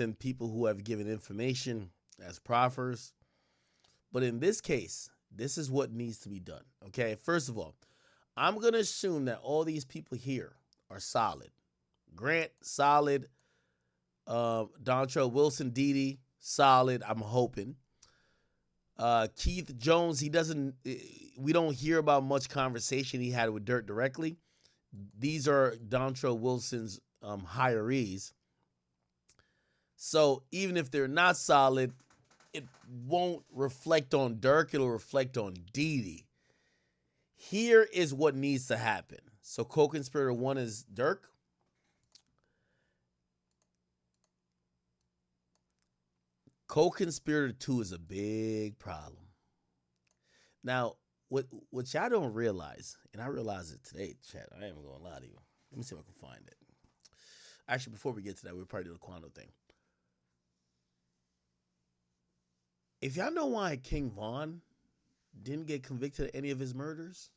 than people who have given information as proffers. But in this case, this is what needs to be done. Okay, first of all, I'm gonna assume that all these people here are solid. Grant, solid. Dontrell Wilson, Didi, solid. I'm hoping. Keith Jones, he doesn't. We don't hear about much conversation he had with Durk directly. These are Dontrell Wilson's hirees. So even if they're not solid, it won't reflect on Durk. It'll reflect on Didi. Here is what needs to happen. So co-conspirator 1 is Durk. Co-conspirator 2 is a big problem. Now, what y'all don't realize, and I realized it today, chat. I ain't even gonna lie to you. Let me see if I can find it. Actually, before we get to that, we'll probably do the Quando thing. If y'all know why King Von didn't get convicted of any of his murders,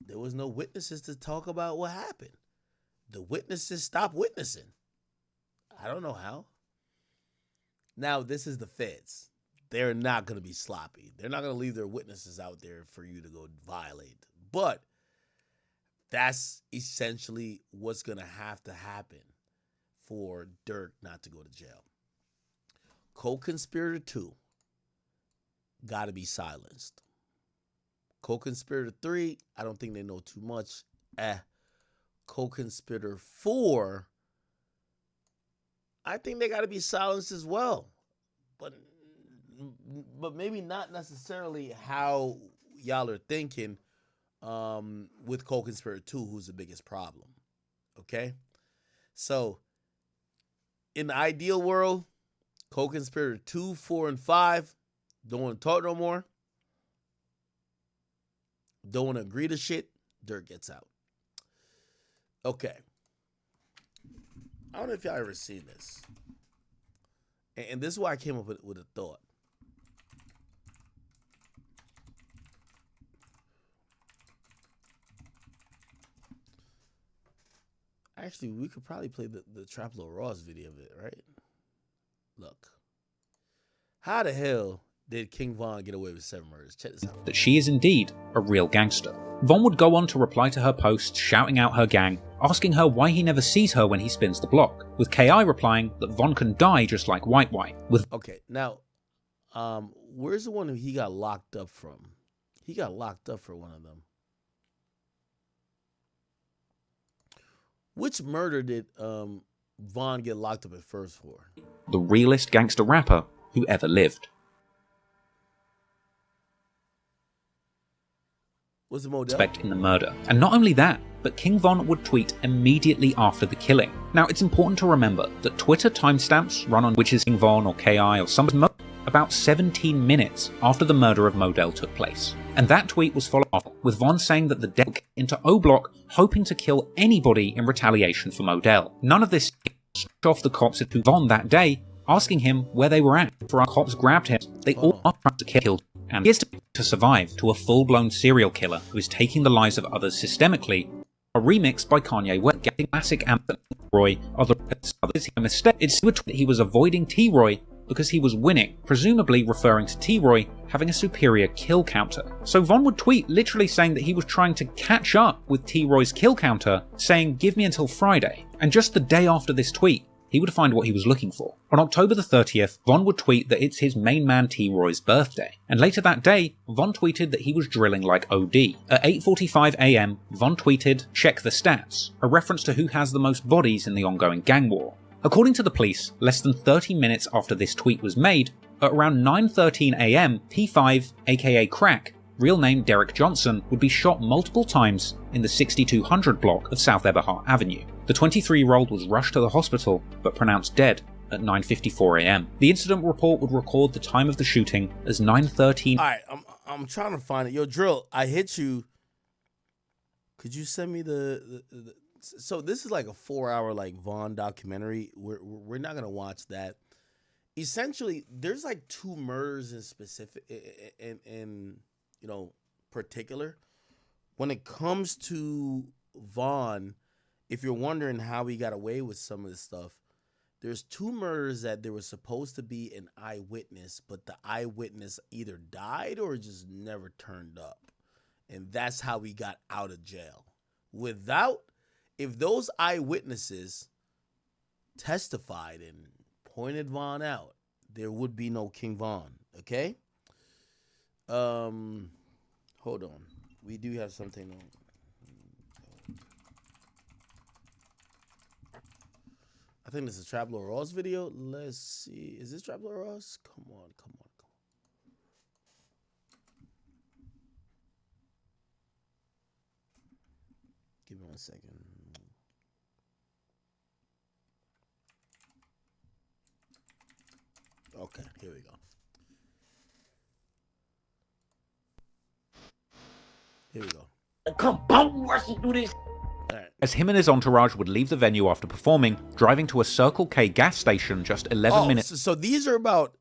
there was no witnesses to talk about what happened. The witnesses stopped witnessing. I don't know how. Now, this is the feds. They're not going to be sloppy. They're not going to leave their witnesses out there for you to go violate. But that's essentially what's going to happen for Durk not to go to jail. Co-conspirator 2 got to be silenced. Co-conspirator 3, I don't think they know too much. Co-conspirator 4, I think they got to be silenced as well. But maybe not necessarily how y'all are thinking with co-conspirator 2, who's the biggest problem. Okay? So, in the ideal world, co-conspirator 2, 4, and 5 don't want to talk no more. Don't want to agree to shit. Durk gets out. Okay. I don't know if y'all ever seen this. And this is why I came up with a thought. Actually, we could probably play the Traplo Ross video of it, right? Look. How the hell did King Von get away with 7 murders? Check this out. That she is indeed a real gangster. Von would go on to reply to her posts, shouting out her gang, asking her why he never sees her when he spins the block, with KI replying that Von can die just like White White. Okay, now, where's the one who he got locked up from? He got locked up for one of them. Which murder did Von get locked up at first for? The realest gangster rapper who ever lived. Was it Modell? Suspect in the murder. And not only that, but King Von would tweet immediately after the killing. Now, it's important to remember that Twitter timestamps run on which is King Von or KI or somebody about 17 minutes after the murder of Modell took place. And that tweet was followed up with Von saying that the dead into O Block hoping to kill anybody in retaliation for Modell. None of this off the cops into Von that day, asking him where they were at. For our cops grabbed him, they all are trying to kill him. And he is to survive to a full-blown serial killer who is taking the lives of others systemically. A remix by Kanye West, getting classic anthem Roy, others a mistake. It's that he was avoiding T-Roy because he was winning, presumably referring to T-Roy having a superior kill counter. So Von would tweet literally saying that he was trying to catch up with T-Roy's kill counter, saying give me until Friday. And just the day after this tweet, he would find what he was looking for. On October the 30th, Von would tweet that it's his main man T-Roy's birthday. And later that day, Von tweeted that he was drilling like OD. At 8:45 AM, Von tweeted, check the stats, a reference to who has the most bodies in the ongoing gang war. According to the police, less than 30 minutes after this tweet was made, at around 9:13 AM, P5, aka Crack, real name Derek Johnson, would be shot multiple times in the 6200 block of South Eberhart Avenue. The 23-year-old was rushed to the hospital, but pronounced dead at 9:54 AM. The incident report would record the time of the shooting as 9:13. All right, I'm trying to find it. Yo, Drill, I hit you. Could you send me the so this is like a 4-hour like Vaughn documentary. We're not gonna watch that. Essentially, there's like 2 murders in specific, in particular. When it comes to Vaughn, if you're wondering how he got away with some of this stuff, There's 2 murders that there was supposed to be an eyewitness, but the eyewitness either died or just never turned up. And that's how we got out of jail. If those eyewitnesses testified and pointed Von out, there would be no King Von, okay? Hold on. We do have something on. I think this is Trap Lord Ross video. Let's see. Is this Trap Lord Ross? Come on. Give me 1 second. Okay, here we go. Come on, rushing through this. As him and his entourage would leave the venue after performing, driving to a Circle K gas station just 11 minutes. So these are about,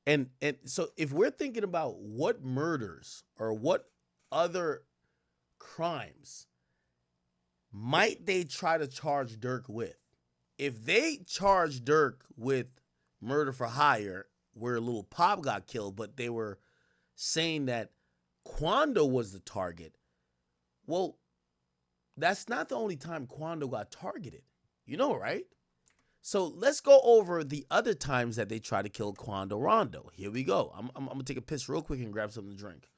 and so if we're thinking about what murders or what other crimes might they try to charge Durk with? If they charge Durk with murder for hire, where Lil Pop got killed, but they were saying that Quando was the target, well, that's not the only time Quando got targeted. You know, right? So let's go over the other times that they tried to kill Quando Rondo. Here we go. I'm going to take a piss real quick and grab something to drink.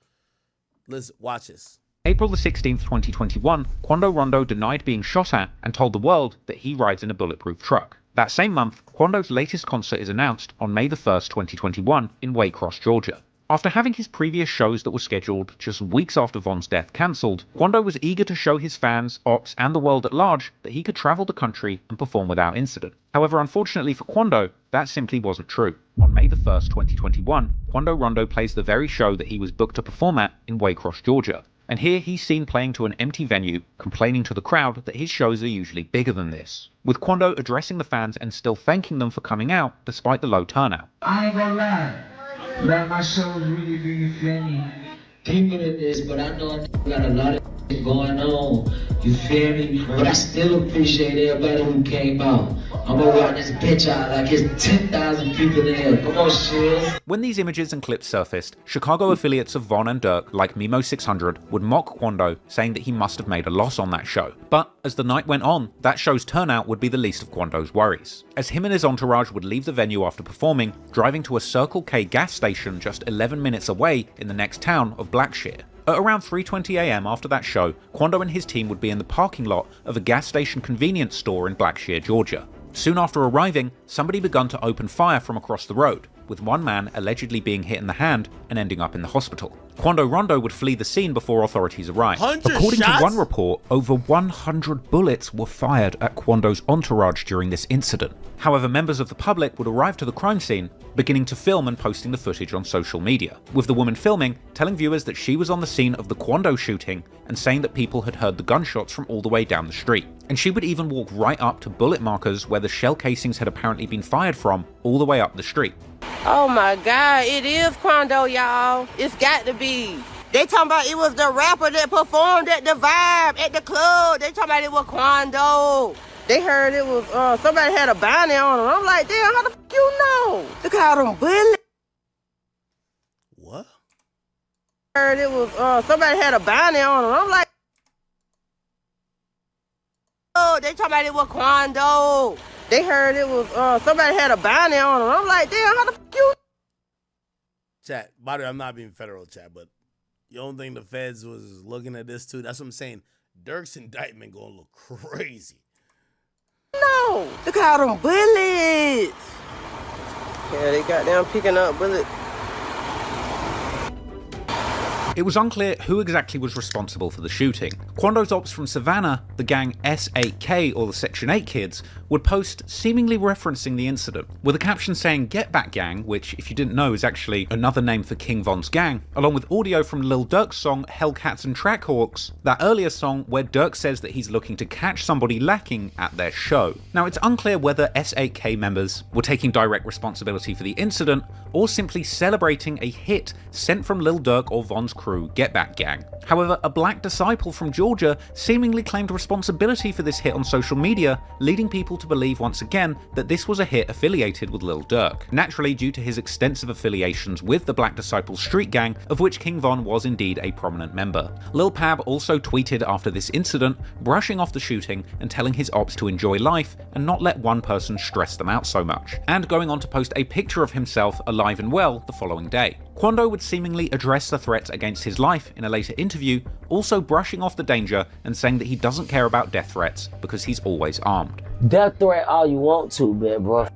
Let's watch this. April the 16th, 2021, Quando Rondo denied being shot at and told the world that he rides in a bulletproof truck. That same month, Quando's latest concert is announced on May the 1st, 2021 in Waycross, Georgia. After having his previous shows that were scheduled just weeks after Von's death cancelled, Quando was eager to show his fans, ops, and the world at large that he could travel the country and perform without incident. However, unfortunately for Quando, that simply wasn't true. On May the 1st, 2021, Quando Rondo plays the very show that he was booked to perform at in Waycross, Georgia. And here he's seen playing to an empty venue, complaining to the crowd that his shows are usually bigger than this, with Quando addressing the fans and still thanking them for coming out despite the low turnout. I ain't gonna lie. Like my show's really big, you feel me? People in this, but I know I got a lot of shit going on, you feel me? But I still appreciate everybody who came out. I'm gonna walk this bitch out like it's 10,000 people in here. Come on, Shields. When these images and clips surfaced, Chicago affiliates of Von and Durk, like Mimo600, would mock Quando, saying that he must have made a loss on that show. But as the night went on, that show's turnout would be the least of Quando's worries, as him and his entourage would leave the venue after performing, driving to a Circle K gas station just 11 minutes away in the next town of Blackshear. At around 3:20 AM after that show, Quando and his team would be in the parking lot of a gas station convenience store in Blackshear, Georgia. Soon after arriving, somebody begun to open fire from across the road, with one man allegedly being hit in the hand and ending up in the hospital. Quando Rondo would flee the scene before authorities arrived. According to one report, over 100 bullets were fired at Quando's entourage during this incident. However, members of the public would arrive to the crime scene, beginning to film and posting the footage on social media, with the woman filming telling viewers that she was on the scene of the Quando shooting and saying that people had heard the gunshots from all the way down the street. And she would even walk right up to bullet markers where the shell casings had apparently been fired from all the way up the street. Oh my God, it is Quando, y'all. It's got to be. They talking about it was the rapper that performed at the Vibe, at the club. They talking about it was Quando. They heard it was, somebody had a bounty on him. I'm like, damn, how the fuck you know? Look at all them bullets. What? Heard it was, somebody had a bounty on him. I'm like, oh, they talking about it was Quando. They heard it was, somebody had a bounty on him. I'm like, damn, how the fuck you? Chat, by the way, I'm not being federal, chat, but you don't think the feds was looking at this too? That's what I'm saying. Durk's indictment gonna look crazy. No, look at all them bullets. Yeah, they got down picking up bullets. It was unclear who exactly was responsible for the shooting. Quando's ops from Savannah, the gang S8K or the Section 8 kids, would post seemingly referencing the incident, with a caption saying "Get Back Gang," which, if you didn't know, is actually another name for King Von's gang, along with audio from Lil Durk's song Hellcats and Trackhawks, that earlier song where Durk says that he's looking to catch somebody lacking at their show. Now, it's unclear whether S8K members were taking direct responsibility for the incident, or simply celebrating a hit sent from Lil Durk or Von's crew crew Get Back Gang. However, a black disciple from Georgia seemingly claimed responsibility for this hit on social media, leading people to believe once again that this was a hit affiliated with Lil Durk, naturally due to his extensive affiliations with the Black Disciples street gang, of which King Von was indeed a prominent member. Lil Pab also tweeted after this incident, brushing off the shooting and telling his ops to enjoy life and not let one person stress them out so much, and going on to post a picture of himself alive and well the following day. Quando would seemingly address the threats against his life in a later interview, also brushing off the danger and saying that he doesn't care about death threats because he's always armed. Death threat all you want to, man, bro.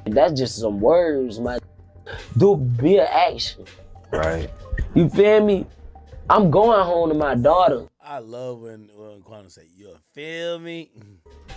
That's just some words, man. Be an action. Right. You feel me? I'm going home to my daughter. I love when Quando say, "You feel me?"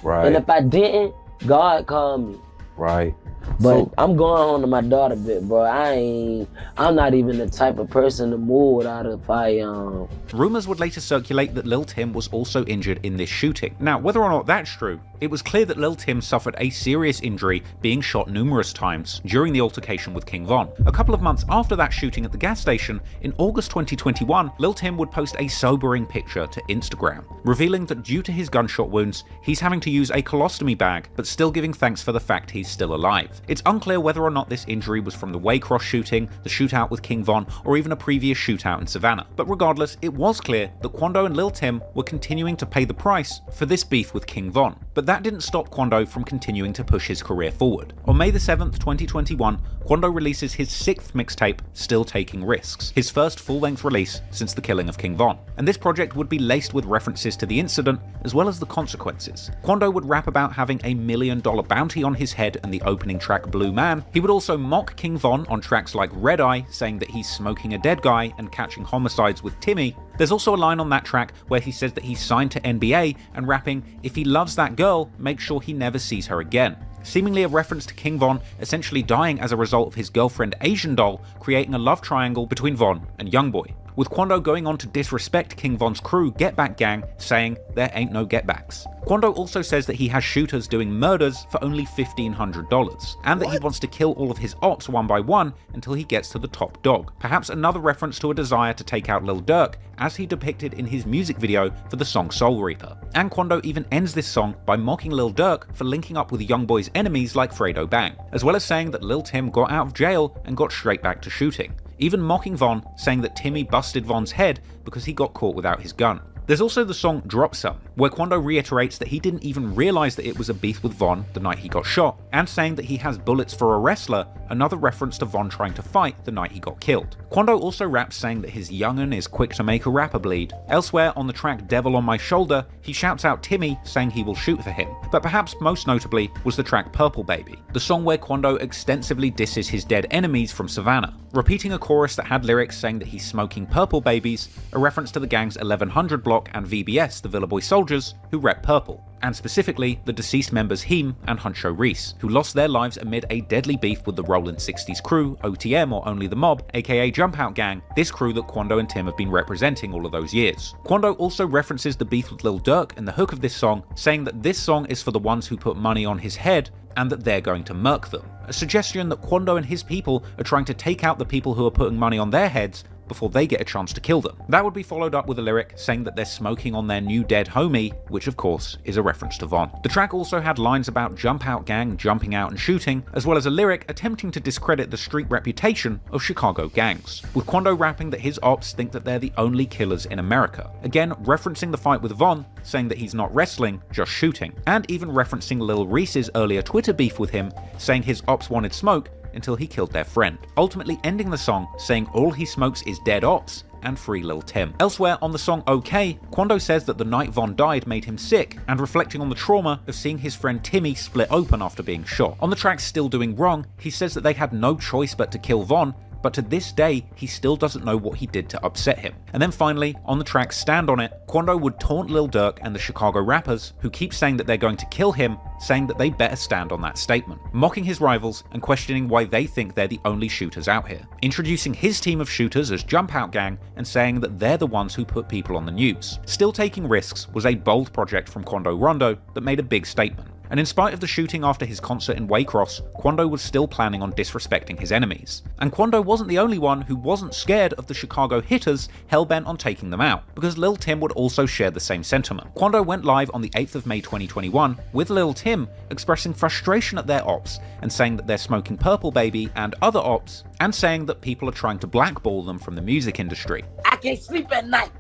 Right. And if I didn't, God called me. Right. But I'm going home to my daughter, bro. I'm not even the type of person to move without a firearm. Rumours would later circulate that Lil Tim was also injured in this shooting. Now, whether or not that's true, it was clear that Lil Tim suffered a serious injury, being shot numerous times during the altercation with King Von. A couple of months after that shooting at the gas station, in August 2021, Lil Tim would post a sobering picture to Instagram, revealing that due to his gunshot wounds, he's having to use a colostomy bag, but still giving thanks for the fact he's still alive. It's unclear whether or not this injury was from the Waycross shooting, the shootout with King Von, or even a previous shootout in Savannah. But regardless, it was clear that Quando and Lil Tim were continuing to pay the price for this beef with King Von. But that didn't stop Quando from continuing to push his career forward. On May the 7th, 2021, Quando releases his 6th mixtape, Still Taking Risks, his first full-length release since the killing of King Von. And this project would be laced with references to the incident, as well as the consequences. Quando would rap about having a $1 million bounty on his head in the opening track Blue Man. He would also mock King Von on tracks like Red Eye, saying that he's smoking a dead guy and catching homicides with Timmy. There's also a line on that track where he says that he's signed to NBA and rapping, "If he loves that girl, make sure he never sees her again." Seemingly a reference to King Von essentially dying as a result of his girlfriend Asian Doll, creating a love triangle between Von and Youngboy. With Quando going on to disrespect King Von's crew Get Back Gang, saying there ain't no get backs. Quando also says that he has shooters doing murders for only $1,500, and that he wants to kill all of his ops one by one until he gets to the top dog. Perhaps another reference to a desire to take out Lil Durk, as he depicted in his music video for the song Soul Reaper. And Quando even ends this song by mocking Lil Durk for linking up with Youngboy's enemies like Fredo Bang, as well as saying that Lil Tim got out of jail and got straight back to shooting. Even mocking Von, saying that Timmy busted Von's head because he got caught without his gun. There's also the song Drop Some, where Quando reiterates that he didn't even realize that it was a beef with Von the night he got shot, and saying that he has bullets for a wrestler, another reference to Von trying to fight the night he got killed. Quando also raps saying that his young'un is quick to make a rapper bleed. Elsewhere on the track Devil on My Shoulder, he shouts out Timmy, saying he will shoot for him. But perhaps most notably was the track Purple Baby, the song where Quando extensively disses his dead enemies from Savannah, repeating a chorus that had lyrics saying that he's smoking purple babies, a reference to the gang's 1100 block and VBS, the Villa Boy Soldiers, who rep purple, and specifically the deceased members Heem and Huncho Reese, who lost their lives amid a deadly beef with the Rollin' 60s crew, OTM or Only the Mob, aka Jump Out Gang, this crew that Quando and Tim have been representing all of those years. Quando also references the beef with Lil Durk in the hook of this song, saying that this song is for the ones who put money on his head and that they're going to murk them. A suggestion that Quando and his people are trying to take out the people who are putting money on their heads before they get a chance to kill them. That would be followed up with a lyric saying that they're smoking on their new dead homie, which of course is a reference to Von. The track also had lines about Jump Out Gang jumping out and shooting, as well as a lyric attempting to discredit the street reputation of Chicago gangs, with Quando rapping that his ops think that they're the only killers in America, again referencing the fight with Von, saying that he's not wrestling, just shooting, and even referencing Lil Reese's earlier Twitter beef with him, saying his ops wanted smoke until he killed their friend, ultimately ending the song saying all he smokes is dead ops and free Lil Tim. Elsewhere on the song OK, Quando says that the night Von died made him sick, and reflecting on the trauma of seeing his friend Timmy split open after being shot. On the track Still Doing Wrong, he says that they had no choice but to kill Von, but to this day, he still doesn't know what he did to upset him. And then finally, on the track Stand On It, Quando would taunt Lil Durk and the Chicago rappers, who keep saying that they're going to kill him, saying that they better stand on that statement, mocking his rivals and questioning why they think they're the only shooters out here, introducing his team of shooters as Jump Out Gang and saying that they're the ones who put people on the news. Still Taking Risks was a bold project from Quando Rondo that made a big statement, And in spite of the shooting after his concert in Waycross, Quando was still planning on disrespecting his enemies. And Quando wasn't the only one who wasn't scared of the Chicago hitters hell-bent on taking them out, because Lil Tim would also share the same sentiment. Quando went live on the 8th of May 2021 with Lil Tim expressing frustration at their ops and saying that they're smoking Purple Baby and other ops, and saying that people are trying to blackball them from the music industry. I can't sleep at night.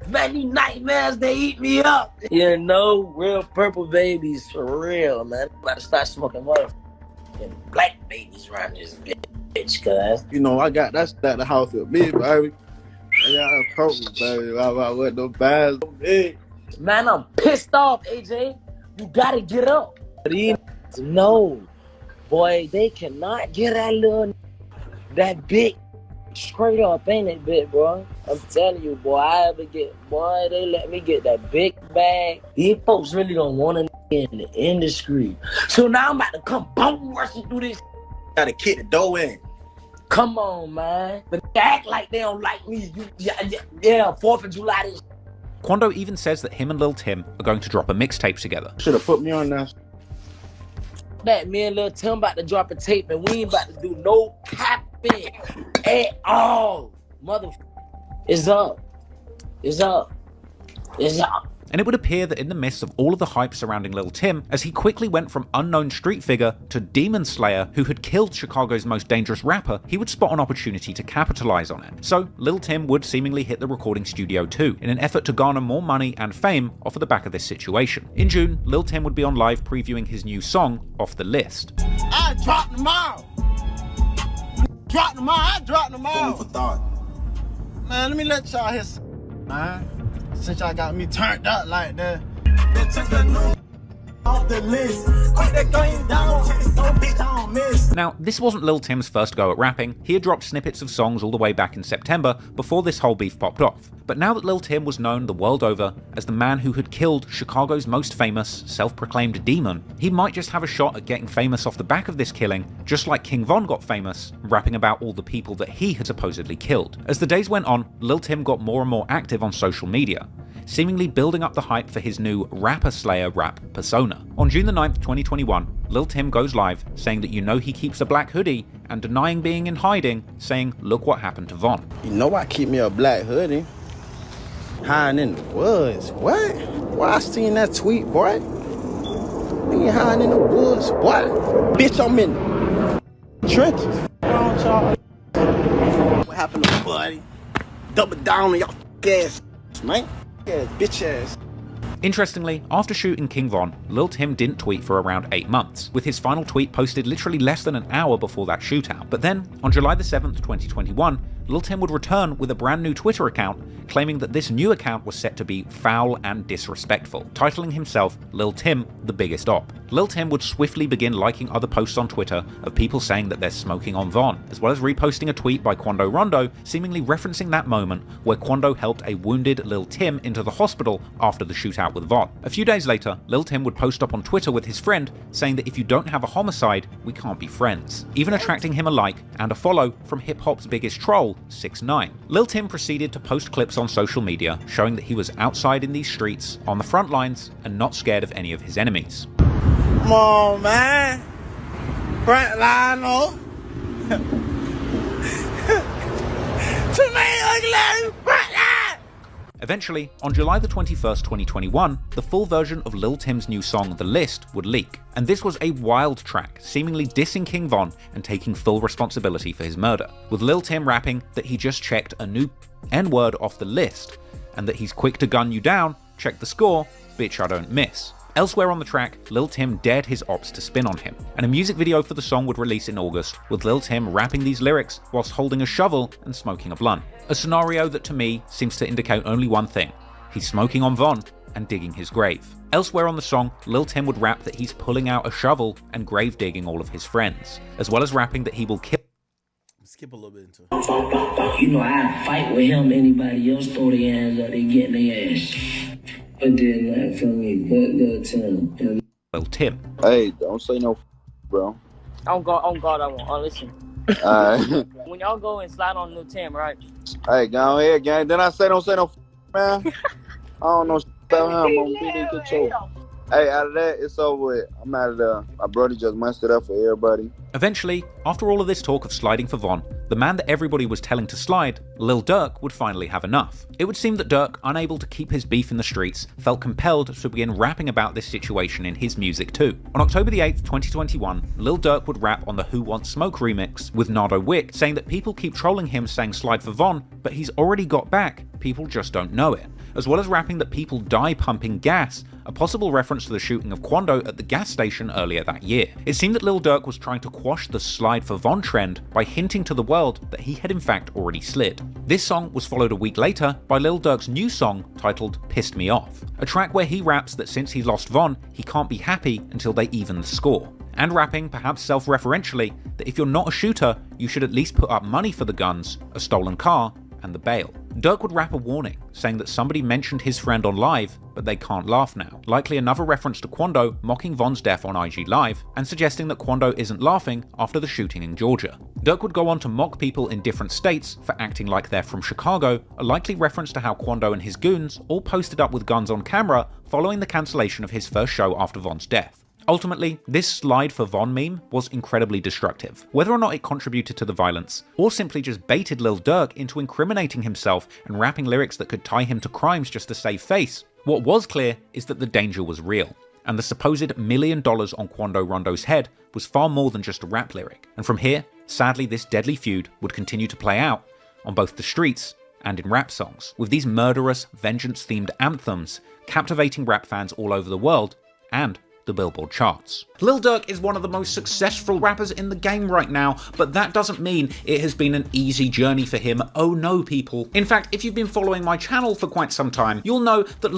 Man, these nightmares, they eat me up. You know, real Purple Babies for real, man. I'm about to start smoking motherfucking black babies around this bitch, cuz. You know, I got that at the house with me, baby. I got a Purple Baby. I went no bags. Man, I'm pissed off, AJ. You gotta get up. These no, boy, they cannot get that big straight up, ain't it, big bro? I'm telling you, boy, they let me get that big bag. These folks really don't want to in the industry. So now I'm about to come boom rushing through this. Gotta kick the door in. Come on, man. But they act like they don't like me. Yeah, 4th of July this. Quando even says that him and Lil Tim are going to drop a mixtape together. Should have put me on that. That me and Lil Tim about to drop a tape and we ain't about to do no capping at all. Motherfucker. It's up. It's up. It's up. And it would appear that in the midst of all of the hype surrounding Lil Tim, as he quickly went from unknown street figure to demon slayer who had killed Chicago's most dangerous rapper, he would spot an opportunity to capitalize on it. So Lil Tim would seemingly hit the recording studio too, in an effort to garner more money and fame off of the back of this situation. In June, Lil Tim would be on live previewing his new song, Off the List. I dropped them all. I dropped them all. For thought. Man, let me let y'all hear some, man. Since y'all got me turned up like that. They took the new off the list. Put that going down, so bitch, I don't miss. Now, this wasn't Lil Tim's first go at rapping. He had dropped snippets of songs all the way back in September before this whole beef popped off. But now that Lil Tim was known the world over as the man who had killed Chicago's most famous, self-proclaimed demon, he might just have a shot at getting famous off the back of this killing, just like King Von got famous, rapping about all the people that he had supposedly killed. As the days went on, Lil Tim got more and more active on social media, seemingly building up the hype for his new rapper slayer rap persona. On June the 9th, 2021, Lil Tim goes live saying that he keeps a black hoodie and denying being in hiding, saying look what happened to Von. You know I keep me a black hoodie. Hiding in the woods. What? Why I seen that tweet, boy? Me hiding in the woods, boy. Bitch, I'm in the trenches. What happened to buddy? Double down on y'all ass, man. Yeah, bitch ass. Interestingly, after shooting King Von, Lil Tim didn't tweet for around 8 months, with his final tweet posted literally less than an hour before that shootout. But then, on July the 7th, 2021, Lil Tim would return with a brand new Twitter account, claiming that this new account was set to be foul and disrespectful, titling himself Lil Tim, the biggest op. Lil Tim would swiftly begin liking other posts on Twitter of people saying that they're smoking on Von, as well as reposting a tweet by Quando Rondo, seemingly referencing that moment where Quando helped a wounded Lil Tim into the hospital after the shootout with Von. A few days later, Lil Tim would post up on Twitter with his friend, saying that if you don't have a homicide, we can't be friends, even attracting him a like and a follow from hip-hop's biggest troll, 6ix9ine. Lil Tim proceeded to post clips on social media showing that he was outside in these streets, on the front lines, and not scared of any of his enemies. Come on, man. Front line, oh. Too many ugly front line. Eventually, on July the 21st, 2021, the full version of Lil Tim's new song, The List, would leak. And this was a wild track, seemingly dissing King Von and taking full responsibility for his murder, with Lil Tim rapping that he just checked a new N-word off the list, and that he's quick to gun you down, check the score, bitch I don't miss. Elsewhere on the track, Lil Tim dared his ops to spin on him, and a music video for the song would release in August, with Lil Tim rapping these lyrics whilst holding a shovel and smoking a blunt. A scenario that to me seems to indicate only one thing: he's smoking on Von and digging his grave. Elsewhere on the song, Lil Tim would rap that he's pulling out a shovel and grave digging all of his friends, as well as rapping that he will kill. Skip a little bit into it. You know, I fight with him, anybody else throw their hands up, they getting their ass. But then that for me, but Lil Tim. Lil Tim. Hey, don't say no, bro. On God, I won't. Oh, listen. Alright. When y'all go and slide on Lil Tim, right? Hey, go ahead, gang. Then I say don't say no, man. I don't know about him. I'm gonna get your. Hey, out of that, it's over with. I'm out of there. My brother just messed it up for everybody. Eventually, after all of this talk of sliding for Von, the man that everybody was telling to slide, Lil Durk, would finally have enough. It would seem that Durk, unable to keep his beef in the streets, felt compelled to begin rapping about this situation in his music too. On October the 8th, 2021, Lil Durk would rap on the Who Wants Smoke remix with Nardo Wick, saying that people keep trolling him saying slide for Von, but he's already got back, people just don't know it. As well as rapping that people die pumping gas, a possible reference to the shooting of Quando at the gas station earlier that year. It seemed that Lil Durk was trying to quash the slide for Von trend by hinting to the world that he had in fact already slid. This song was followed a week later by Lil Durk's new song titled Pissed Me Off, a track where he raps that since he lost Von, he can't be happy until they even the score. And rapping, perhaps self-referentially, that if you're not a shooter, you should at least put up money for the guns, a stolen car, and the bail. Durk would rap a warning, saying that somebody mentioned his friend on Live, but they can't laugh now. Likely another reference to Quando mocking Von's death on IG Live, and suggesting that Quando isn't laughing after the shooting in Georgia. Durk would go on to mock people in different states for acting like they're from Chicago, a likely reference to how Quando and his goons all posted up with guns on camera following the cancellation of his first show after Von's death. Ultimately, this slide for Von meme was incredibly destructive. Whether or not it contributed to the violence, or simply just baited Lil Durk into incriminating himself and rapping lyrics that could tie him to crimes just to save face, what was clear is that the danger was real, and the supposed $1 million on Quando Rondo's head was far more than just a rap lyric. And from here, sadly this deadly feud would continue to play out on both the streets and in rap songs, with these murderous, vengeance-themed anthems captivating rap fans all over the world and the Billboard charts. Lil Durk is one of the most successful rappers in the game right now, but that doesn't mean it has been an easy journey for him. Oh no, people. In fact, if you've been following my channel for quite some time, you'll know that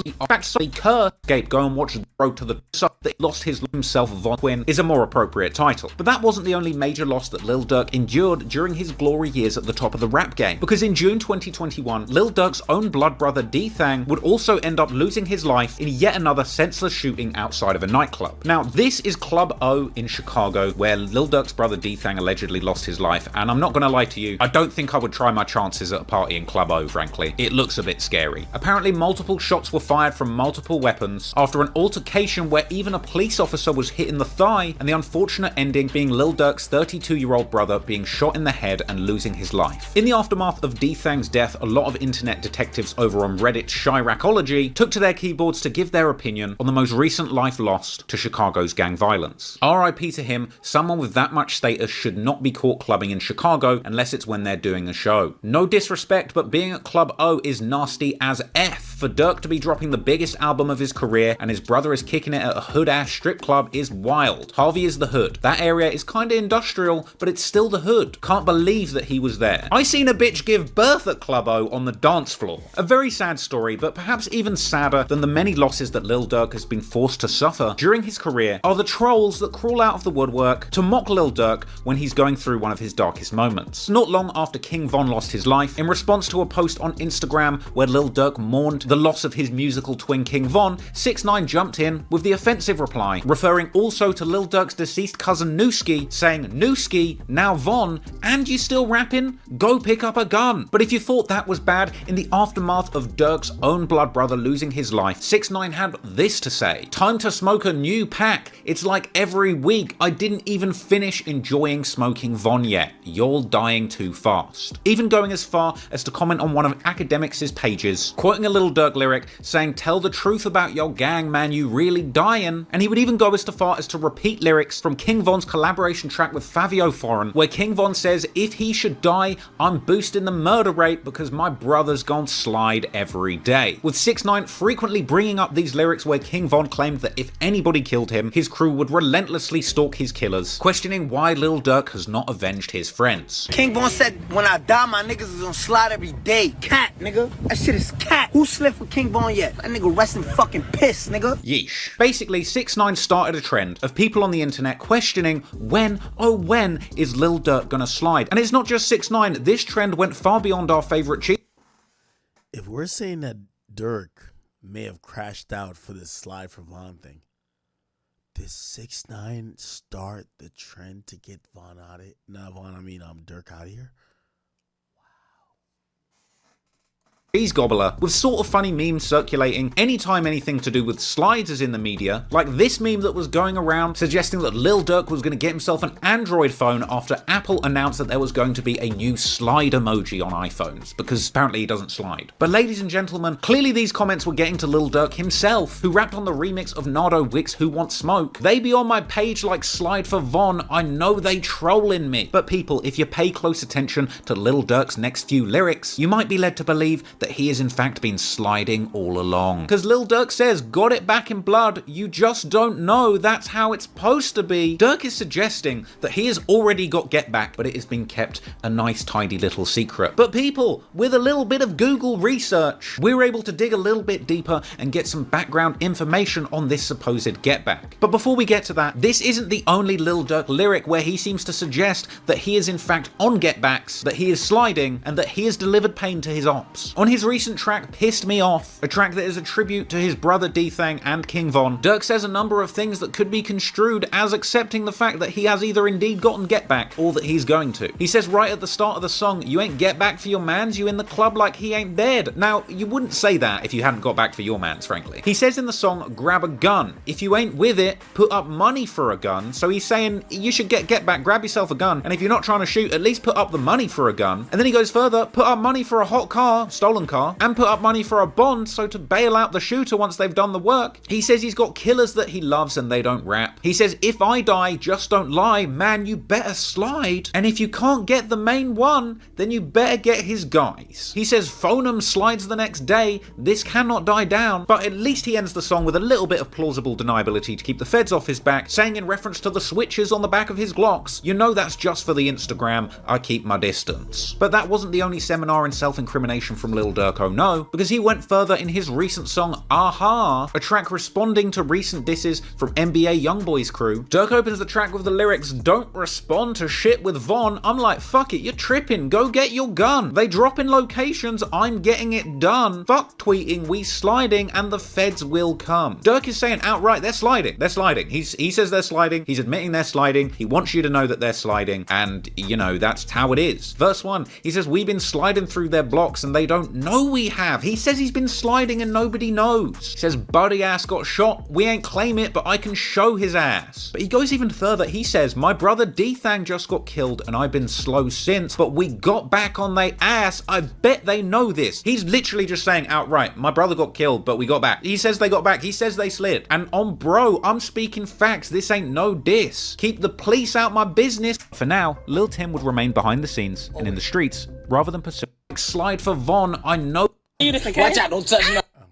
go and watch The Road to the Top that lost himself Von Quinn is a more appropriate title. But that wasn't the only major loss that Lil Durk endured during his glory years at the top of the rap game, because in June 2021, Lil Durk's own blood brother Dthang would also end up losing his life in yet another senseless shooting outside of a nightclub. Now, this is Club O in Chicago, where Lil Durk's brother Dthang allegedly lost his life, and I'm not gonna lie to you, I don't think I would try my chances at a party in Club O, frankly. It looks a bit scary. Apparently, multiple shots were fired from multiple weapons after an altercation where even a police officer was hit in the thigh, and the unfortunate ending being Lil Durk's 32-year-old brother being shot in the head and losing his life. In the aftermath of Dthang's death, a lot of internet detectives over on Reddit's Chiracology took to their keyboards to give their opinion on the most recent life lost to Chicago's gang violence. RIP to him, someone with that much status should not be caught clubbing in Chicago unless it's when they're doing a show. No disrespect, but being at Club O is nasty as F. For Durk to be dropping the biggest album of his career and his brother is kicking it at a hood-ass strip club is wild. Harvey is the hood. That area is kinda industrial, but it's still the hood. Can't believe that he was there. I seen a bitch give birth at Club O on the dance floor. A very sad story, but perhaps even sadder than the many losses that Lil Durk has been forced to suffer during his career are the trolls that crawl out of the woodwork to mock Lil Durk when he's going through one of his darkest moments. Not long after King Von lost his life, in response to a post on Instagram where Lil Durk mourned the loss of his musical twin King Von, 6ix9ine jumped in with the offensive reply, referring also to Lil Durk's deceased cousin Nooski, saying, "Nooski, now Von, and you still rapping? Go pick up a gun." But if you thought that was bad, in the aftermath of Durk's own blood brother losing his life, 6ix9ine had this to say: "Time to smoke a new pack. It's like every week. I didn't even finish enjoying smoking Von yet. You're dying too fast." Even going as far as to comment on one of Akademiks' pages, quoting a Lil Durk lyric saying, "Tell the truth about your gang, man, you really dying." And he would even go as far as to repeat lyrics from King Von's collaboration track with Fabio Foreign, where King Von says, "If he should die, I'm boosting the murder rate because my brother's gon' slide every day." With 6ix9ine frequently bringing up these lyrics where King Von claimed that if anybody killed him, his crew would relentlessly stalk his killers, questioning why Lil Durk has not avenged his friends. King Von said, when I die, my niggas is gonna slide every day. Cat, nigga. That shit is cat. Who slipped for King Von yet? That nigga resting fucking piss, nigga. Yeesh. Basically, 6ix9ine started a trend of people on the internet questioning when, oh when, is Lil Durk gonna slide? And it's not just 6ix9ine, this trend went far beyond our favorite cheat. If we're saying that Durk may have crashed out for this slide for Von thing, did 6ix9ine start the trend to get Von out of it? Not Von, I mean Durk out of here? cheese gobbler, with sort of funny memes circulating anytime anything to do with slides is in the media, like this meme that was going around suggesting that Lil Durk was going to get himself an Android phone after Apple announced that there was going to be a new slide emoji on iPhones, because apparently he doesn't slide. But ladies and gentlemen, clearly these comments were getting to Lil Durk himself, who rapped on the remix of Nardo Wick's Who Wants Smoke. They be on my page like slide for Von, I know they trolling me. But people, if you pay close attention to Lil Durk's next few lyrics, you might be led to believe that he has in fact been sliding all along. Because Lil Durk says, got it back in blood, you just don't know, that's how it's supposed to be. Durk is suggesting that he has already got get back, but it has been kept a nice tidy little secret. But people, with a little bit of Google research, we're able to dig a little bit deeper and get some background information on this supposed get back. But before we get to that, this isn't the only Lil Durk lyric where he seems to suggest that he is in fact on get backs, that he is sliding, and that he has delivered pain to his ops. On his recent track Pissed Me Off, a track that is a tribute to his brother Dthang and King Von, Durk says a number of things that could be construed as accepting the fact that he has either indeed gotten get back or that he's going to. He says right at the start of the song, you ain't get back for your mans, you in the club like he ain't dead. Now, you wouldn't say that if you hadn't got back for your mans, frankly. He says in the song, grab a gun. If you ain't with it, put up money for a gun. So he's saying you should get back, grab yourself a gun, and if you're not trying to shoot, at least put up the money for a gun. And then he goes further, put up money for a hot car, stolen car, and put up money for a bond, so to bail out the shooter once they've done the work. He says he's got killers that he loves and they don't rap. He says, if I die, just don't lie, man, you better slide. And if you can't get the main one, then you better get his guys. He says, phone 'em slides the next day, this cannot die down. But at least he ends the song with a little bit of plausible deniability to keep the feds off his back, saying in reference to the switches on the back of his Glocks, you know that's just for the Instagram, I keep my distance. But that wasn't the only seminar in self-incrimination from Lil Durk, oh no, because he went further in his recent song Aha, a track responding to recent disses from NBA Youngboy's crew. Durk opens the track with the lyrics, don't respond to shit with Von. I'm like, fuck it, you're tripping, go get your gun. They drop in locations, I'm getting it done. Fuck tweeting, we sliding, and the feds will come. Durk is saying outright, they're sliding. They're sliding. He says they're sliding. He's admitting they're sliding. He wants you to know that they're sliding. And, you know, that's how it is. Verse 1, he says, we've been sliding through their blocks and they don't know we have. He says he's been sliding and nobody knows. He says, buddy ass got shot. We ain't claim it, but I can show his ass. But he goes even further. He says, my brother Dthang just got killed and I've been slow since, but we got back on they ass. I bet they know this. He's literally just saying outright, my brother got killed, but we got back. He says they got back. He says they slid. And on bro, I'm speaking facts. This ain't no diss. Keep the police out my business. For now, Lil Tim would remain behind the scenes and in the streets rather than pursue slide for Von. I know. Watch out, don't touch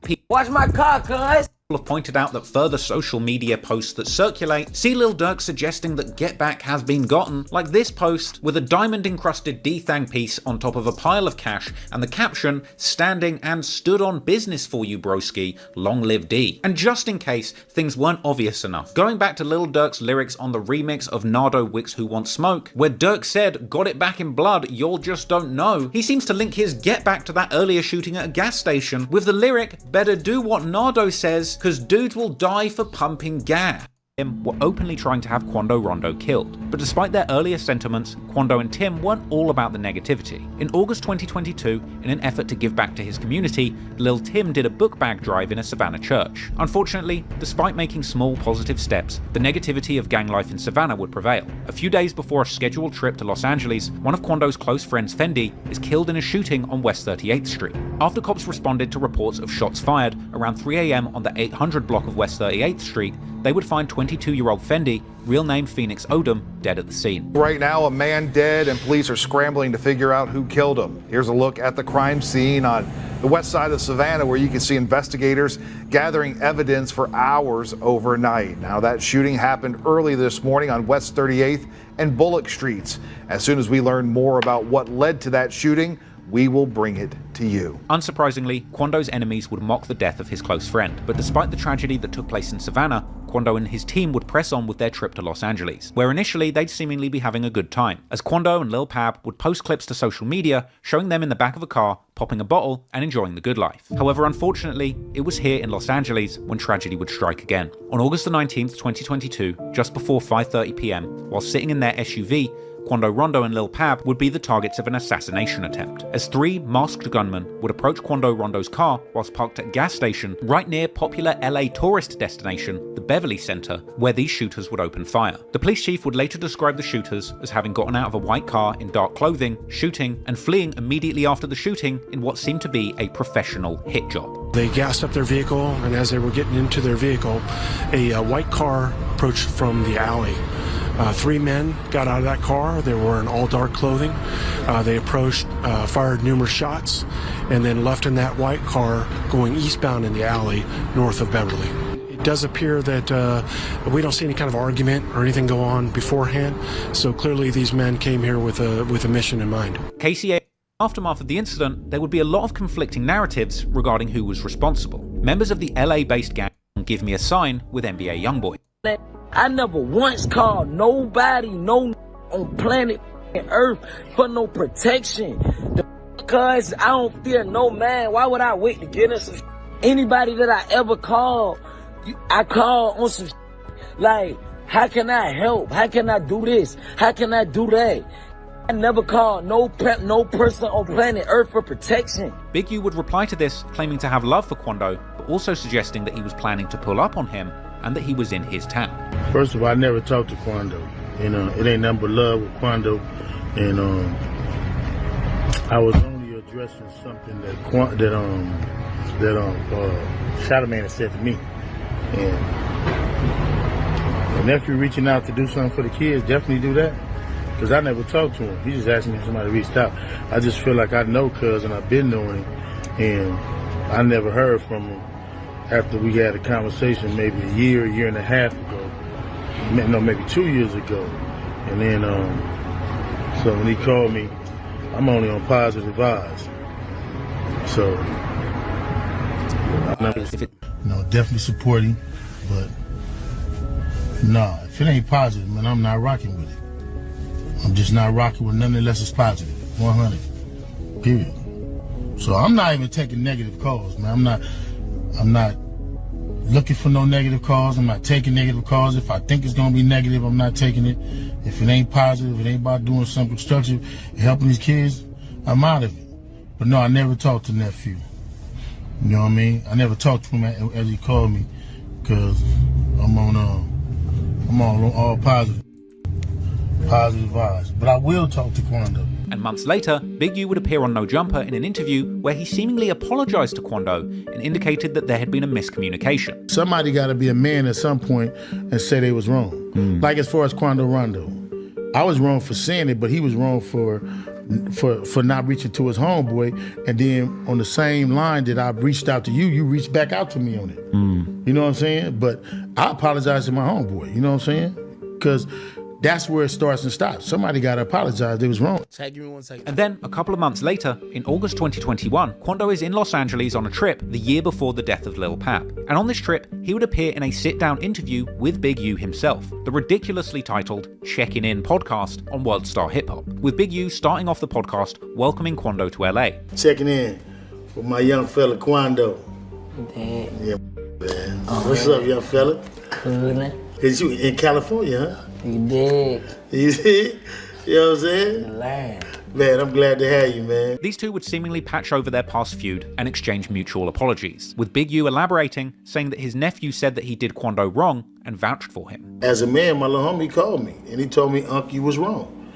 me. Watch my car, cuz. Have pointed out that further social media posts that circulate see Lil Durk suggesting that get back has been gotten, like this post with a diamond encrusted Dthang piece on top of a pile of cash and the caption, standing and stood on business for you broski, long live D. And just in case things weren't obvious enough, going back to Lil Durk's lyrics on the remix of Nardo Wick's Who Wants Smoke, where Durk said, got it back in blood, y'all just don't know, he seems to link his get back to that earlier shooting at a gas station with the lyric, better do what Nardo says, cause dudes will die for pumping gas. Tim were openly trying to have Quando Rondo killed, but despite their earlier sentiments, Quando and Tim weren't all about the negativity. In August 2022, in an effort to give back to his community, Lil Tim did a book bag drive in a Savannah church. Unfortunately, despite making small positive steps, the negativity of gang life in Savannah would prevail. A few days before a scheduled trip to Los Angeles, one of Quando's close friends, Fendi, is killed in a shooting on West 38th Street. After cops responded to reports of shots fired around 3 AM on the 800 block of West 38th Street, they would find 22-year-old Fendi, real name Phoenix Odom, dead at the scene. Right now, a man dead and police are scrambling to figure out who killed him. Here's a look at the crime scene on the west side of Savannah, where you can see investigators gathering evidence for hours overnight. Now, that shooting happened early this morning on West 38th and Bullock Streets. As soon as we learn more about what led to that shooting, we will bring it to you. Unsurprisingly, Quando's enemies would mock the death of his close friend, but despite the tragedy that took place in Savannah, Quando and his team would press on with their trip to Los Angeles, where initially they'd seemingly be having a good time, as Quando and Lil Pab would post clips to social media showing them in the back of a car, popping a bottle and enjoying the good life. However, unfortunately, it was here in Los Angeles when tragedy would strike again. On August the 19th, 2022, just before 5:30 PM, while sitting in their SUV, Quando Rondo and Lil Pab would be the targets of an assassination attempt, as 3 masked gunmen would approach Quando Rondo's car whilst parked at a gas station right near popular LA tourist destination, the Beverly Center, where these shooters would open fire. The police chief would later describe the shooters as having gotten out of a white car in dark clothing, shooting, and fleeing immediately after the shooting in what seemed to be a professional hit job. They gassed up their vehicle, and as they were getting into their vehicle, a white car approached from the alley. 3 men got out of that car. They were in all dark clothing. They approached, fired numerous shots, and then left in that white car going eastbound in the alley north of Beverly. It does appear that we don't see any kind of argument or anything go on beforehand, so clearly these men came here with a mission in mind. KCA. Aftermath of the incident, there would be a lot of conflicting narratives regarding who was responsible. Members of the LA-based gang Give Me a Sign with NBA Youngboy. I never once called nobody, no on planet Earth for no protection. Because I don't fear no man. Why would I wait to get in some anybody that I ever called? I call on some like, how can I help? How can I do this? How can I do that? I never called no person on planet Earth for protection. Big U would reply to this, claiming to have love for Quando, but also suggesting that he was planning to pull up on him and that he was in his town. First of all, I never talked to Quando. It ain't nothing but love with Quando. And I was only addressing something that Shadow Man had said to me. And my nephew reaching out to do something for the kids, definitely do that. Because I never talked to him. He just asked me if somebody reached out. I just feel like I know Cuz and I've been knowing him. And I never heard from him after we had a conversation maybe a year and a half ago. No, maybe 2 years ago. And then, so when he called me, I'm only on positive vibes. So, definitely support him. But, no, if it ain't positive, man, I'm not rocking with it. I'm just not rocking with nothing unless it's positive. 100. Period. So I'm not even taking negative calls, man. I'm not looking for no negative calls. I'm not taking negative calls. If I think it's gonna be negative, I'm not taking it. If it ain't positive, it ain't about doing something constructive and helping these kids, I'm out of it. But no, I never talked to nephew. You know what I mean? I never talked to him as he called me, cause I'm on all positive vibes. But I will talk to Quando. And months later, Big U would appear on No Jumper in an interview where he seemingly apologized to Quando and indicated that there had been a miscommunication. Somebody got to be a man at some point and say they was wrong. Like as far as Quando Rondo, I was wrong for saying it, but he was wrong for not reaching to his homeboy. And then on the same line that I reached out to you, you reached back out to me on it. You know what I'm saying? But I apologize to my homeboy. You know what I'm saying? Because that's where it starts and stops. Somebody got to apologize. They was wrong. Give me 1 second. And then, a couple of months later, in August 2021, Quando is in Los Angeles on a trip the year before the death of Lil Pab. And on this trip, he would appear in a sit-down interview with Big U himself, the ridiculously titled Checking In podcast on World Star Hip Hop, with Big U starting off the podcast welcoming Quando to LA. Checking in with my young fella Quando. Dad. Yeah, man. What's up, young fella? Coolin'. Cause you in California, huh? You dig? You see? You know what I'm saying? The land. Man, I'm glad to have you, man. These two would seemingly patch over their past feud and exchange mutual apologies, with Big U elaborating, saying that his nephew said that he did Quando wrong and vouched for him. As a man, my little homie called me and he told me, Unc, you was wrong.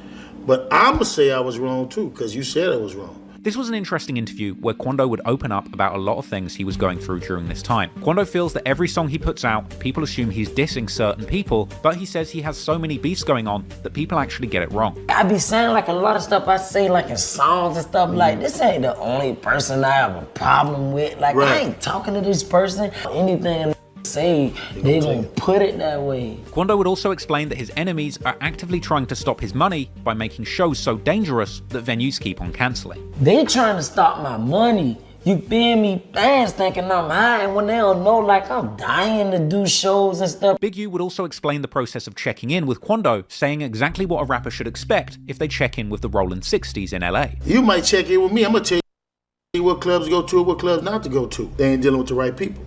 But I'ma say I was wrong too, because you said I was wrong. This was an interesting interview where Quando would open up about a lot of things he was going through during this time. Quando feels that every song he puts out, people assume he's dissing certain people, but he says he has so many beefs going on that people actually get it wrong. I be saying like a lot of stuff I say like in songs and stuff like, this ain't the only person I have a problem with. Like I ain't talking to this person. Anything say, they gonna put it that way. Quando would also explain that his enemies are actively trying to stop his money by making shows so dangerous that venues keep on cancelling. They trying to stop my money. You feel me? Fans thinking I'm high when they don't know like I'm dying to do shows and stuff. Big U would also explain the process of checking in with Quando, saying exactly what a rapper should expect if they check in with the Rollin' 60s in LA. You might check in with me. I'm gonna tell you what clubs to go to and what clubs not to go to. They ain't dealing with the right people.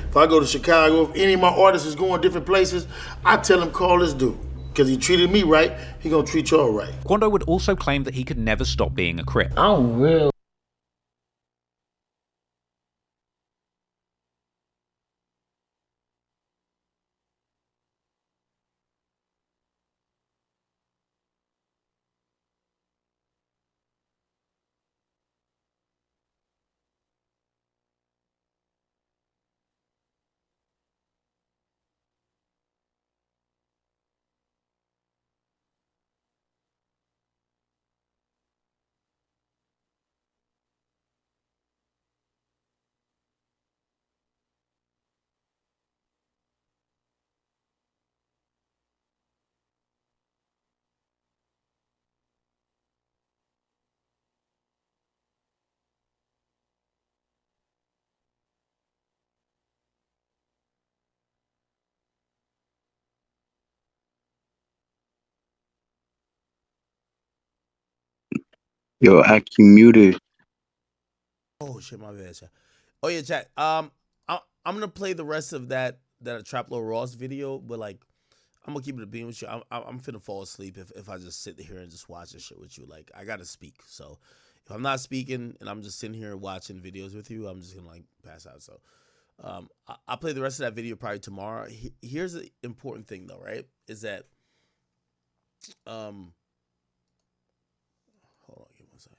If I go to Chicago, if any of my artists is going different places, I tell them call this dude. Because he treated me right, he gonna treat y'all right. Quando would also claim that he could never stop being a Crip. I'm real. Yo, Aki muted. Oh shit, my bad, chat. Oh yeah, chat. I'm gonna play the rest of that Trap Lord Ross video, but like, I'm gonna keep it a beam with you. I'm finna fall asleep if I just sit here and just watch this shit with you. Like, I gotta speak. So if I'm not speaking and I'm just sitting here watching videos with you, I'm just gonna like pass out. So I'll play the rest of that video probably tomorrow. Here's the important thing though, right? Is that hold on, give me 1 second.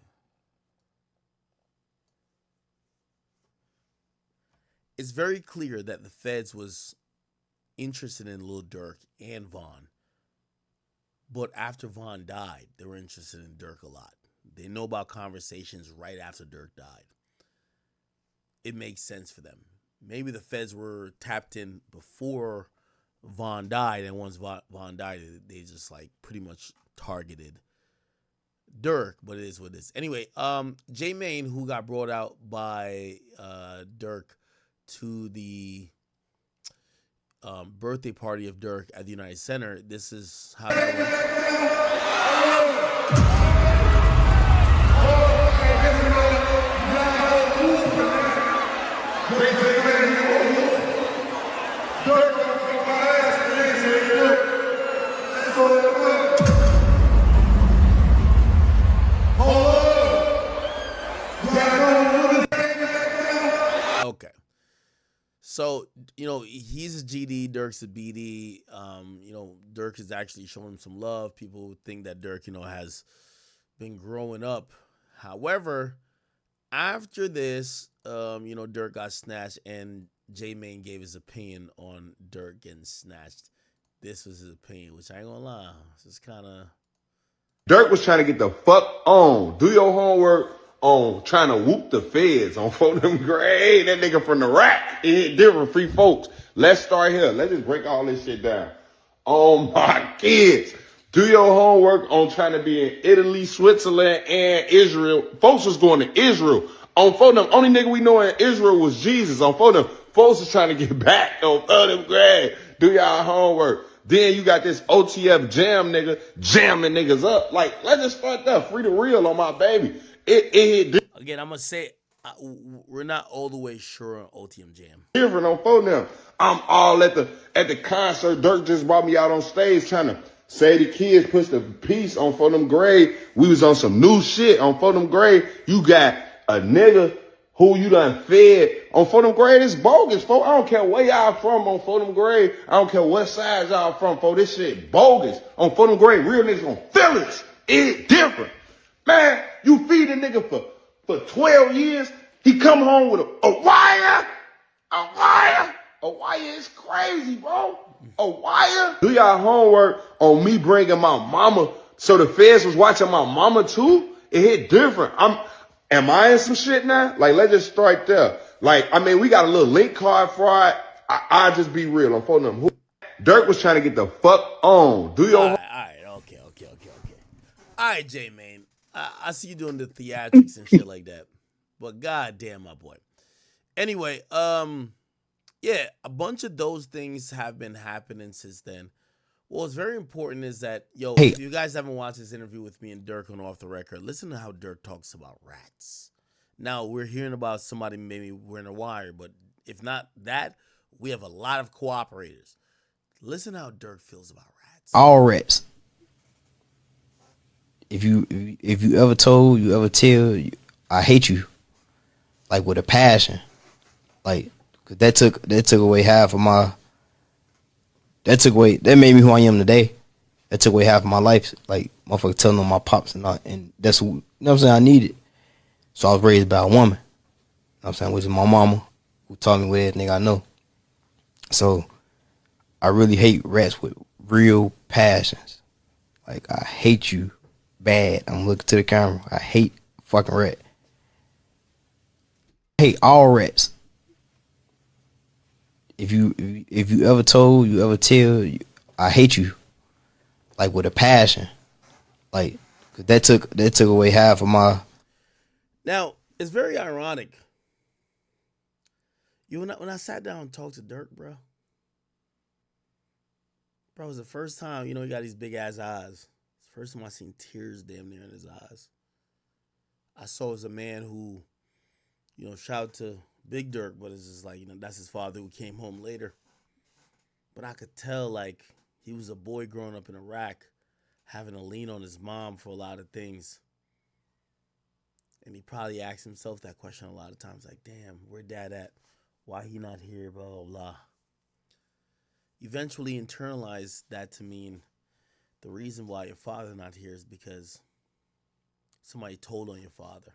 It's very clear that the feds was interested in Lil Durk and Von. But after Von died, they were interested in Durk a lot. They know about conversations right after Durk died. It makes sense for them. Maybe the feds were tapped in before Von died, and once Von died, they just like pretty much targeted Durk, but it is what it is. Anyway, J Main, who got brought out by Durk to the birthday party of Durk at the United Center. This is how that Okay. So, you know, he's a GD, Durk's a BD. You know, Durk is actually showing him some love. People think that Durk, you know, has been growing up. However, after this, you know, Durk got snatched and J Main gave his opinion on Durk getting snatched. This was his opinion, which I ain't gonna lie. This is kind of... Durk was trying to get the fuck on. Do your homework on trying to whoop the feds on for them grade. That nigga from the rack. It hit different free folks. Let's start here. Let's just break all this shit down. Oh my kids. Do your homework on trying to be in Italy, Switzerland, and Israel. Folks was going to Israel. On for them, only nigga we know in Israel was Jesus. On for them, folks was trying to get back on for them grade. Do y'all homework. Then you got this OTF jam nigga jamming niggas up. Like, let's just start there. Free the real on my baby. Again, I'm going to say, we're not all the way sure on OTM Jam. Different on phone now. I'm all at the concert. Durk just brought me out on stage trying to say the kids push the piece on for them grade. We was on some new shit on for them grade. You got a nigga who you done fed on for them grade. It's bogus, folks. I don't care where y'all from on for them grade. I don't care what side y'all from, folks. This shit bogus on for them grade. Real niggas gonna feel it. It's different. Man, you feed a nigga for 12 years. He come home with a wire. A wire. A wire is crazy, bro. A wire. Do y'all homework on me bringing my mama so the feds was watching my mama too? It hit different. Am I in some shit now? Like, let's just start there. Like, I mean, we got a little link card fraud. I'll just be real. I'm phoning them. Dirk was trying to get the fuck on. Do your All right. Okay. All right, J Main. I see you doing the theatrics and shit like that. But goddamn, my boy. Anyway, yeah, a bunch of those things have been happening since then. What's very important is that, if you guys haven't watched this interview with me and Durk on Off the Record, listen to how Durk talks about rats. Now, we're hearing about somebody maybe wearing a wire, but if not that, we have a lot of cooperators. Listen how Durk feels about rats. all rats. If you ever told, you ever tell, I hate you, like with a passion, like, cause that took away half of my. That made me who I am today. That took away half of my life. Like, motherfucker telling on my pops and that's who, you know what I'm saying, I needed. So I was raised by a woman. You know what I'm saying, which is my mama, who taught me what everything I know. So I really hate rats with real passions. Like, I hate you bad. I'm looking to the camera. I hate fucking rat. I hate all rats. If you ever told, you ever tell, I hate you, like with a passion, like, cause that took away half of my. Now it's very ironic. When I sat down and talked to Durk, bro, it was the first time, he got these big ass eyes. It's the first time I seen tears damn near in his eyes. I saw as a man who, shout out to Big Durk, but it's just like, that's his father who came home later. But I could tell, like, he was a boy growing up in Iraq, having to lean on his mom for a lot of things. And he probably asked himself that question a lot of times, like, damn, where dad at? Why he not here? Blah, blah, blah. Eventually internalized that to mean the reason why your father not here is because somebody told on your father.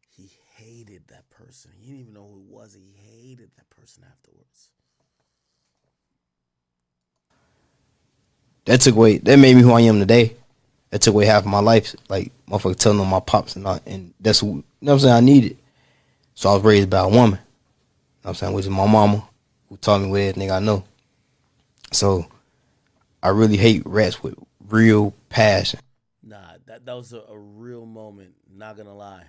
He hated that person. He didn't even know who it was. He hated that person afterwards. That made me who I am today. That took away half of my life. Like, motherfucker telling on my pops and that's who, you know what I'm saying, I needed. So I was raised by a woman. You know what I'm saying, which is my mama, who taught me what everything I know. So I really hate rats with real passion. Nah, that was a real moment, not gonna lie.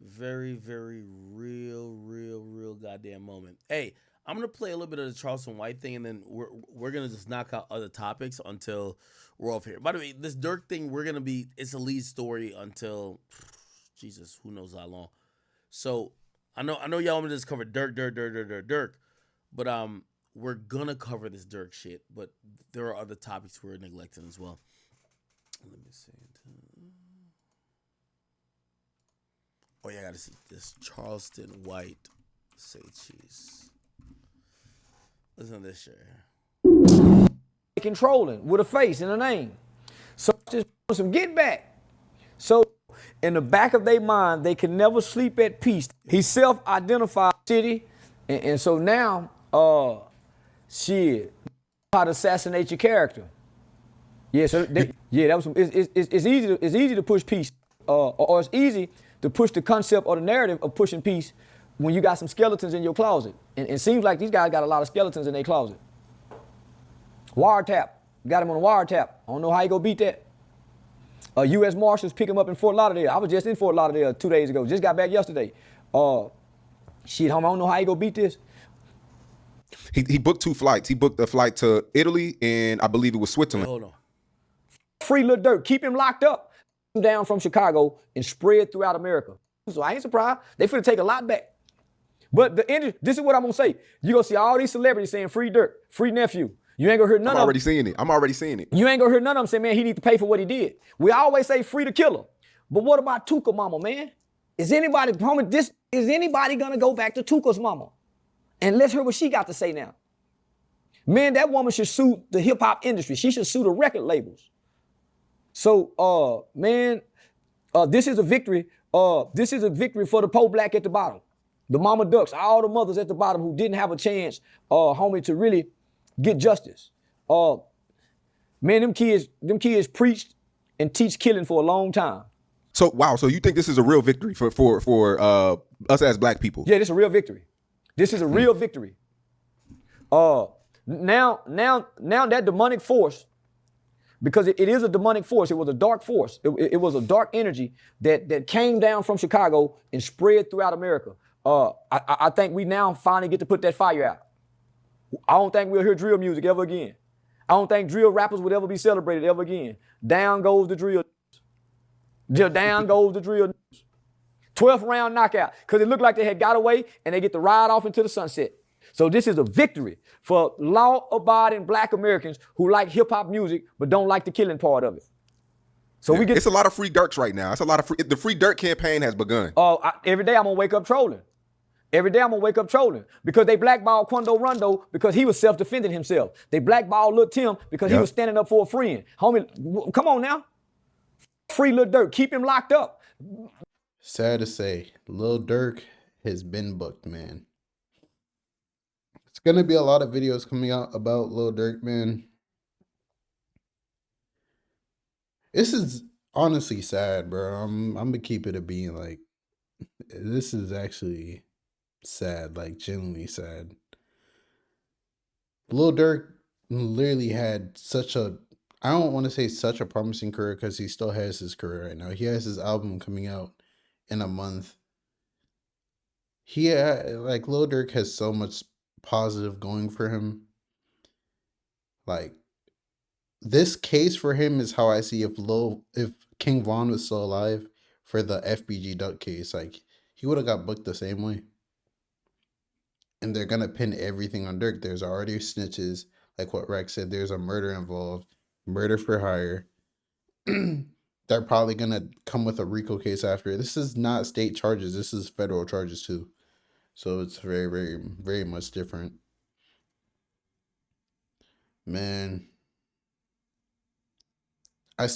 Very, very real goddamn moment. Hey, I'm gonna play a little bit of the Charleston White thing, and then we're gonna just knock out other topics until we're off here. By the way, this Durk thing, it's a lead story until Jesus, who knows how long. So I know y'all want me to just cover Durk, but we're gonna cover this Durk shit, but there are other topics we're neglecting as well. Let me see. Oh yeah, I gotta see this Charleston White say cheese. Listen to this shit. Controlling with a face and a name. So just some get back. So in the back of their mind, they can never sleep at peace. He self-identified city, and so now, how to assassinate your character. Yeah, so that was. It's easy to push peace, or it's easy to push the concept or the narrative of pushing peace when you got some skeletons in your closet. And it seems like these guys got a lot of skeletons in their closet. Wiretap. Got him on a wiretap. I don't know how you go beat that. U.S. Marshals pick him up in Fort Lauderdale. I was just in Fort Lauderdale 2 days ago. Just got back yesterday. Homie, I don't know how you go beat this. He booked 2 flights. He booked a flight to Italy and I believe it was Switzerland. Wait, hold on. Free Lil Durk. Keep him locked up. Down from Chicago and spread throughout America. So I ain't surprised. They finna take a lot back. But this is what I'm gonna say. You gonna see all these celebrities saying free Durk, free nephew. You ain't gonna hear none of them. I'm already seeing it. You ain't gonna hear none of them say, man, he need to pay for what he did. We always say free the killer. But what about Tuka mama, man? Is anybody gonna go back to Tuka's mama? And let's hear what she got to say now. Man, that woman should sue the hip hop industry. She should sue the record labels. So, this is a victory. This is a victory for the poor black at the bottom. The mama ducks, all the mothers at the bottom who didn't have a chance, homie, to really get justice. Man, them kids preached and teach killing for a long time. So, wow. So you think this is a real victory for us as black people? Yeah, this is a real victory. This is a real victory. Now that demonic force, because it is a demonic force. It was a dark force. It was a dark energy that came down from Chicago and spread throughout America. I think we now finally get to put that fire out. I don't think we'll hear drill music ever again. I don't think drill rappers would ever be celebrated ever again. Down goes the drill. Down goes the drill. 12th round knockout. Because it looked like they had got away and they get to ride off into the sunset. So this is a victory for law-abiding black Americans who like hip-hop music but don't like the killing part of it. So we get it's a lot of free Durks right now. It's a lot of the free Durk campaign has begun. Every day I'm gonna wake up trolling. Every day I'm gonna wake up trolling because they blackballed Quando Rondo because he was self-defending himself. They blackballed Lil Tim because he was standing up for a friend. Homie, come on now. Free Lil Durk. Keep him locked up. Sad to say, Lil Durk has been booked, man. It's gonna be a lot of videos coming out about Lil Durk, man. This is honestly sad, bro. I'm gonna keep it a being. Like, this is actually sad, like genuinely sad. Lil Durk literally had such a, I don't want to say such a promising career because he still has his career right now. He has his album coming out in a month. Like Lil Durk has so much positive going for him. Like, this case for him is how I see if King Von was still alive for the FBG Duck case. Like, he would have got booked the same way. And they're gonna pin everything on Durk. There's already snitches, like what Rex said. There's a murder involved, murder for hire. They're probably gonna come with a RICO case after. This is not state charges. This is federal charges too. So it's very, very, very much different. Man, I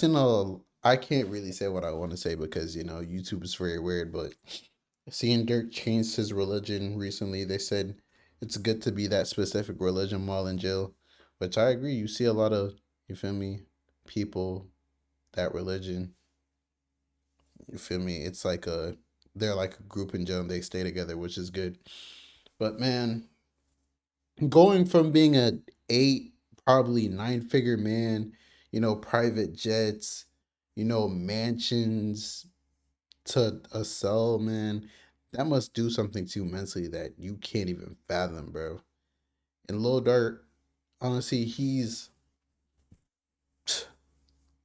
can't really say what I want to say because, YouTube is very weird, but seeing Durk changed his religion recently, they said it's good to be that specific religion while in jail, which I agree. You see a lot of, you feel me, people, that religion, you feel me? It's like they're like a group in jail and they stay together, which is good. But man, going from being a 8, probably 9-figure man, private jets, mansions, to a cell, man, that must do something to you mentally that you can't even fathom, bro. And Lil Durk, honestly, he's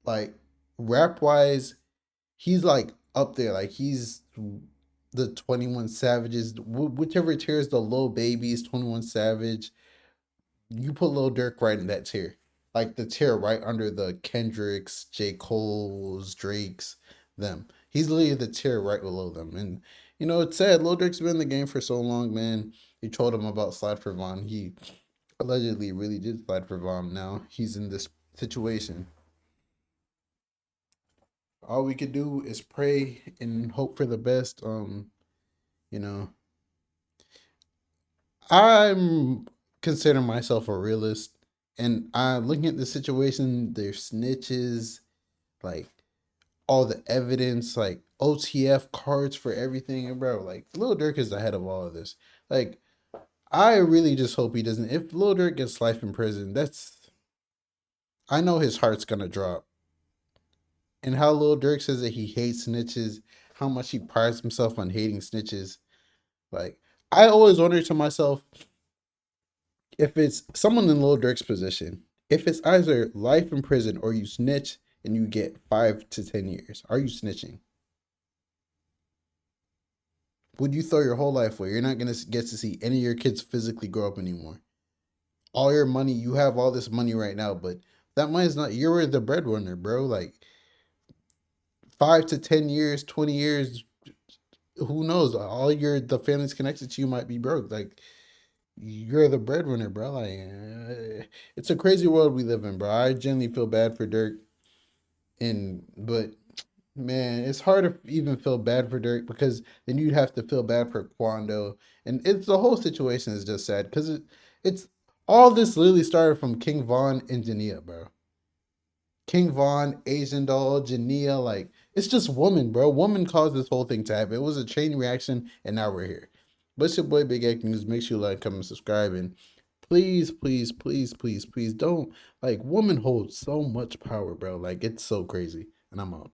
like, rap wise, he's like up there. Like, he's the 21 Savages, whichever tier is the Lil Babies, 21 Savage. You put Lil Durk right in that tier. Like, the tier right under the Kendricks, J. Cole's, Drake's, them. He's literally the tier right below them. And, it's sad. Lil Durk's been in the game for so long, man. You told him about Slide for Von. He allegedly really did slide for Von. Now he's in this situation. All we could do is pray and hope for the best. I'm considering myself a realist. And I'm looking at the situation, there's snitches, like, all the evidence, like OTF cards for everything. And bro, like, Lil Durk is the head of all of this. Like, I really just hope he doesn't. If Lil Durk gets life in prison, I know his heart's gonna drop. And how Lil Durk says that he hates snitches, how much he prides himself on hating snitches. Like, I always wonder to myself, if it's someone in Lil Durk's position, if it's either life in prison or you snitch and you get 5 to 10 years, are you snitching? Would you throw your whole life away? You're not going to get to see any of your kids physically grow up anymore. All your money, you have all this money right now, but that money's not, you're the breadwinner, bro. Like, 5 to 10 years, 20 years, who knows? The family's connected to you might be broke. Like, you're the breadwinner, bro. Like, it's a crazy world we live in, bro. I genuinely feel bad for Durk. But man, it's hard to even feel bad for Durk because then you'd have to feel bad for Quando. And the whole situation is just sad because it's all this literally started from King Von and Jania, bro. King Von, Asian Doll, Jania, like, it's just woman, bro. Woman caused this whole thing to happen. It was a chain reaction, and now we're here. But it's your boy Big Akademiks News. Make sure you like, comment, subscribe, and please, please, please, please, please don't, like, woman holds so much power, bro. Like, it's so crazy. And I'm out.